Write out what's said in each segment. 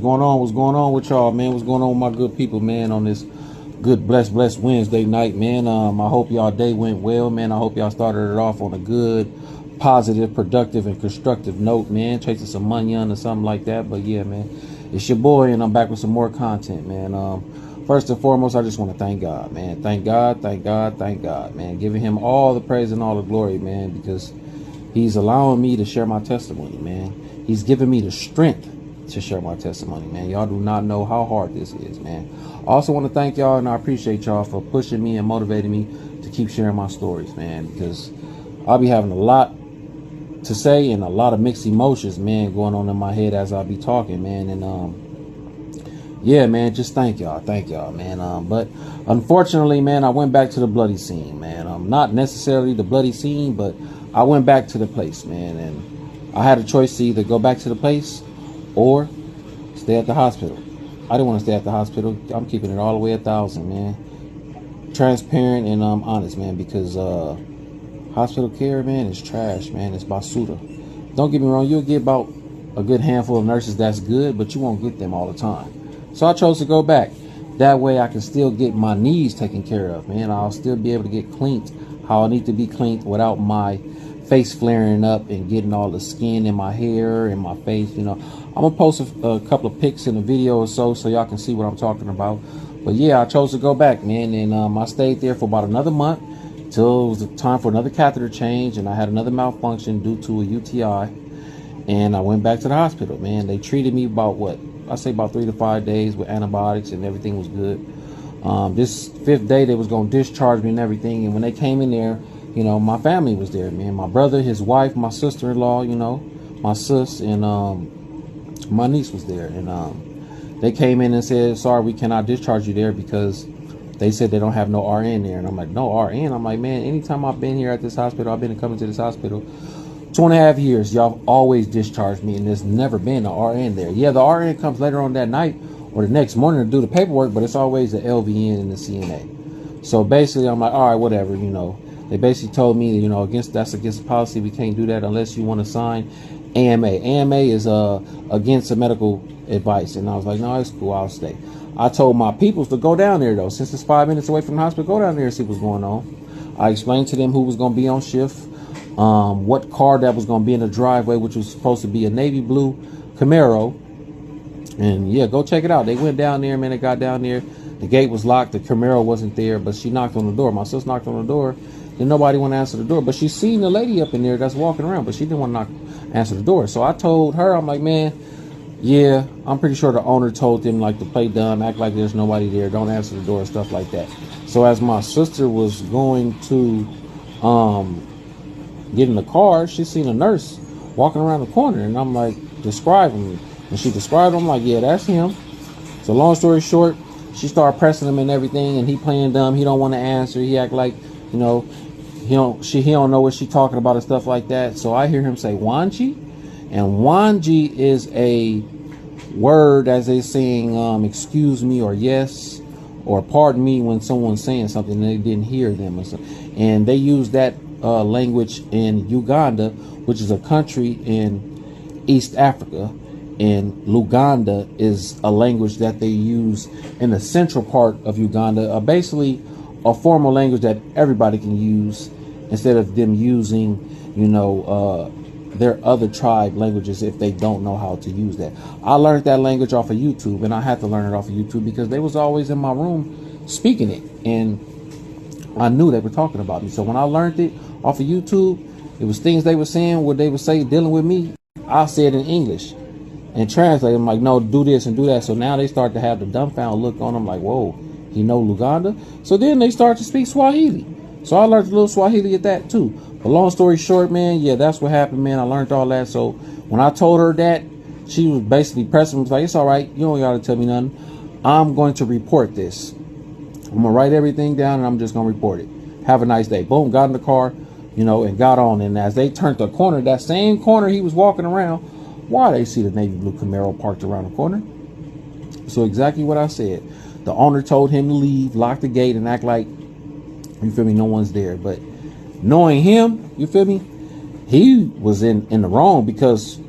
going on? What's going on with y'all, man? What's going on with my good people, man, on this good, blessed Wednesday night, man? I hope y'all day went well, man. I hope y'all started it off on a good, positive, productive, and constructive note, man. Chasing some money on or something like that. But yeah, man, it's your boy, and I'm back with some more content, man. First and foremost, I just want to thank God, man. Thank God, man. Giving him all the praise and all the glory, man, because he's allowing me to share my testimony, man. He's giving me the strength to share my testimony, man. Y'all do not know how hard this is, man. I also want to thank y'all, and I appreciate y'all for pushing me and motivating me to keep sharing my stories, man, because I'll be having a lot to say and a lot of mixed emotions, man, going on in my head as I be talking, man. And yeah, man, just thank y'all, man. But unfortunately, man, I went back to the bloody scene, man. Not necessarily the bloody scene, but I went back to the place, man, and I had a choice to either go back to the place or stay at the hospital. I didn't want to stay at the hospital. I'm keeping it all the way 1,000, man. Transparent and honest, man, because hospital care, man, is trash, man. It's basura. Don't get me wrong, you'll get about a good handful of nurses that's good, but you won't get them all the time. So I chose to go back. That way I can still get my knees taken care of, man. I'll still be able to get cleaned how I need to be cleaned without my face flaring up and getting all the skin in my hair and my face. You know, I'm gonna post a couple of pics in a video or so y'all can see what I'm talking about. But yeah, I chose to go back, man, and I stayed there for about another month till it was time for another catheter change, and I had another malfunction due to a UTI, and I went back to the hospital, man. They treated me about about 3 to 5 days with antibiotics, and everything was good. This 5th day they was gonna discharge me and everything, and when they came in there, you know, my family was there, man. My brother, his wife, my sister-in-law, you know, my sis, and my niece was there. And they came in and said, sorry, we cannot discharge you there because they said they don't have no RN there. And I'm like, no RN? I'm like, man, anytime I've been here at this hospital, I've been coming to this hospital 2.5 years, y'all always discharged me, and there's never been an RN there. Yeah, the RN comes later on that night or the next morning to do the paperwork, but it's always the LVN and the CNA. So basically, I'm like, all right, whatever, you know. They basically told me, you know, that's against the policy. We can't do that unless you want to sign AMA. AMA is against the medical advice. And I was like, no, it's cool. I'll stay. I told my peoples to go down there, though. Since it's 5 minutes away from the hospital, go down there and see what's going on. I explained to them who was going to be on shift, what car that was going to be in the driveway, which was supposed to be a navy blue Camaro. And yeah, go check it out. They went down there, man. They got down there. The gate was locked. The Camaro wasn't there, but she knocked on the door. My sis knocked on the door. And nobody want to answer the door, but she seen the lady up in there that's walking around, but she didn't want to answer the door. So I told her, I'm like, man, yeah, I'm pretty sure the owner told them like to play dumb, act like there's nobody there, don't answer the door, stuff like that. So as my sister was going to get in the car, she seen a nurse walking around the corner, and I'm like, describe him. And she described him, like, yeah, that's him. So long story short, she started pressing him and everything, and he playing dumb. He don't want to answer. He act like, you know, he don't know what she talking about and stuff like that. So I hear him say wanji, and wanji is a word as they saying excuse me or yes or pardon me when someone's saying something and they didn't hear them or something. And they use that language in Uganda, which is a country in East Africa, and Luganda is a language that they use in the central part of Uganda, basically a formal language that everybody can use instead of them using, you know, their other tribe languages if they don't know how to use that. I learned that language off of YouTube, and I had to learn it off of YouTube because they was always in my room speaking it, and I knew they were talking about me. So when I learned it off of YouTube, it was things they were saying, what they would say dealing with me, I said in English and translate them like, no, do this and do that. So now they start to have the dumbfound look on them like, whoa, he know Luganda. So then they start to speak Swahili. So I learned a little Swahili at that too. But long story short, man, yeah, that's what happened, man. I learned all that. So when I told her that, she was basically pressing me, was like, it's all right, you don't gotta tell me nothing. I'm going to report this. I'm gonna write everything down and I'm just gonna report it. Have a nice day. Boom, got in the car, you know, and got on. And as they turned the corner, that same corner he was walking around, why they see the navy blue Camaro parked around the corner. So exactly what I said. The owner told him to leave, lock the gate, and act like, you feel me, no one's there. But knowing him, you feel me, he was in the wrong because,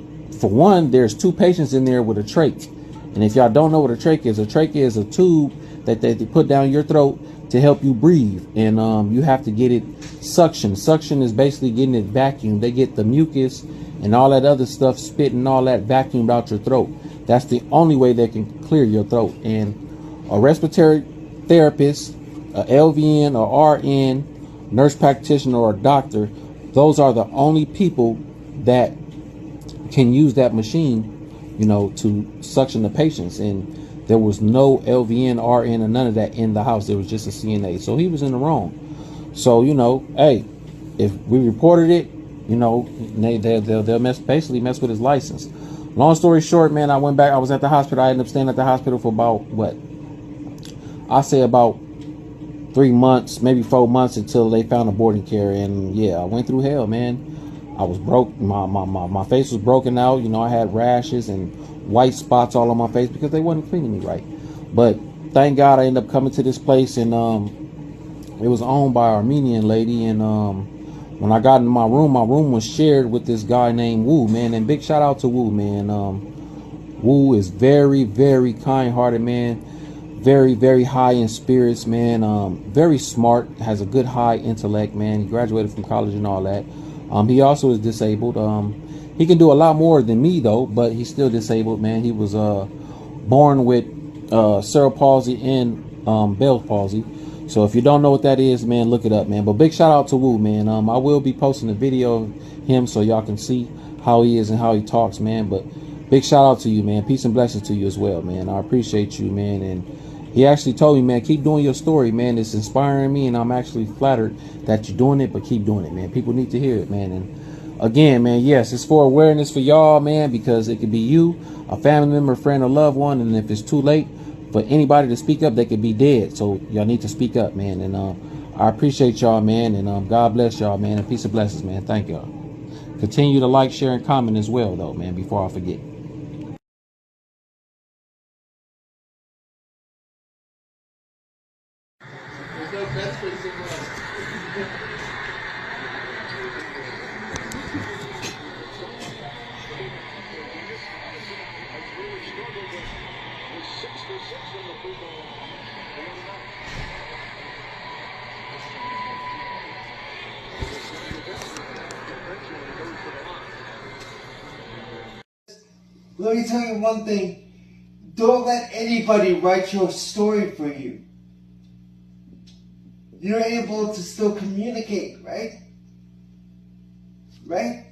for one, there's 2 patients in there with a trach. And if y'all don't know what a trachea is a tube that they put down your throat to help you breathe. And you have to get it suction. Suction is basically getting it vacuumed. They get the mucus and all that other stuff, spitting all that vacuumed out your throat. That's the only way they can clear your throat. And a respiratory therapist, a LVN or RN, nurse practitioner or a doctor, those are the only people that can use that machine, to suction the patients. And there was no LVN, RN, or none of that in the house. There was just a CNA. So he was in the wrong. So, hey, if we reported it, they'll basically mess with his license. Long story short, man, I went back. I was at the hospital. I ended up staying at the hospital for about, about 3 months, maybe 4 months, until they found a boarding care. And yeah, I went through hell, man. I was broke. My face was broken out. I had rashes and white spots all on my face because they wasn't cleaning me right. But thank God I ended up coming to this place, and it was owned by an Armenian lady. And when I got in my room was shared with this guy named Wu, man. And big shout out to Wu, man. Wu is very, very kind-hearted, man. Very, very high in spirits, man. Very smart, has a good high intellect, man. He graduated from college and all that. He also is disabled. He can do a lot more than me, though, but he's still disabled, man. He was born with cerebral palsy and Bell's palsy. So if you don't know what that is, man, look it up, man. But big shout out to Wu, man. I will be posting a video of him so y'all can see how he is and how he talks, man. But big shout out to you, man. Peace and blessings to you as well, man. I appreciate you, man. And he actually told me, man, keep doing your story, man. It's inspiring me, and I'm actually flattered that you're doing it, but keep doing it, man. People need to hear it, man. And again, man, yes, it's for awareness for y'all, man, because it could be you, a family member, friend, or loved one, and if it's too late for anybody to speak up, they could be dead. So y'all need to speak up, man. And I appreciate y'all, man, and God bless y'all, man, and peace and blessings, man. Thank y'all. Continue to like, share, and comment as well, though, man, before I forget. Let me tell you one thing. Don't let anybody write your story for you. You're able to still communicate, right? Right?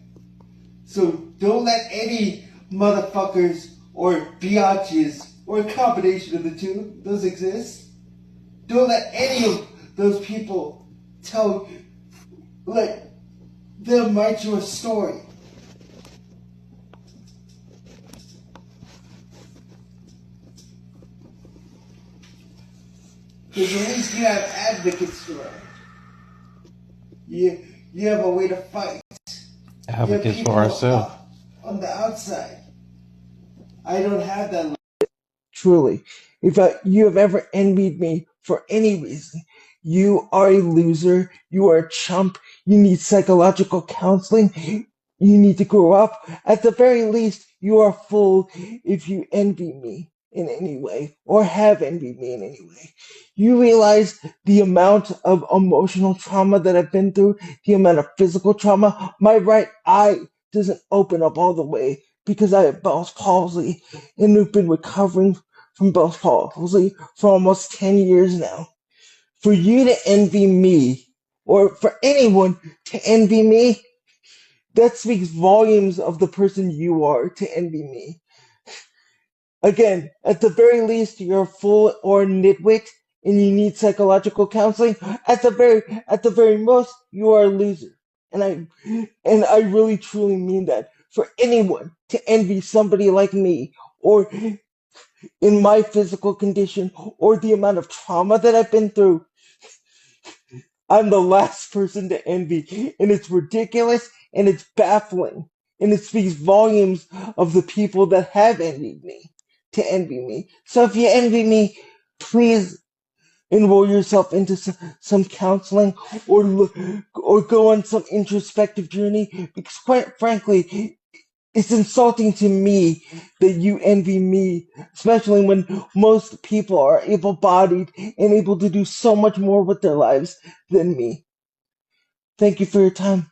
So don't let any motherfuckers or biatches or a combination of the two, those exist. Don't let any of those people let them write your story. Because at least you have advocates around. You have a way to fight. Advocates for ourselves. On the outside. I don't have that. Truly. If you have ever envied me for any reason, you are a loser. You are a chump. You need psychological counseling. You need to grow up. At the very least, you are a fool if you envy me in any way or have envied me in any way. You realize the amount of emotional trauma that I've been through, the amount of physical trauma. My right eye doesn't open up all the way because I have Bell's palsy, and I've been recovering from Bell's palsy for almost 10 years now. For you to envy me, or for anyone to envy me, that speaks volumes of the person you are to envy me. Again, at the very least, you're a fool or a nitwit, and you need psychological counseling. At the very most, you are a loser. And I really truly mean that. For anyone to envy somebody like me, or in my physical condition, or the amount of trauma that I've been through, I'm the last person to envy. And it's ridiculous, and it's baffling, and it speaks volumes of the people that have envied me to envy me. So if you envy me, please enroll yourself into some counseling, or go on some introspective journey, because quite frankly, It's insulting to me that you envy me, especially when most people are able-bodied and able to do so much more with their lives than me. Thank you for your time.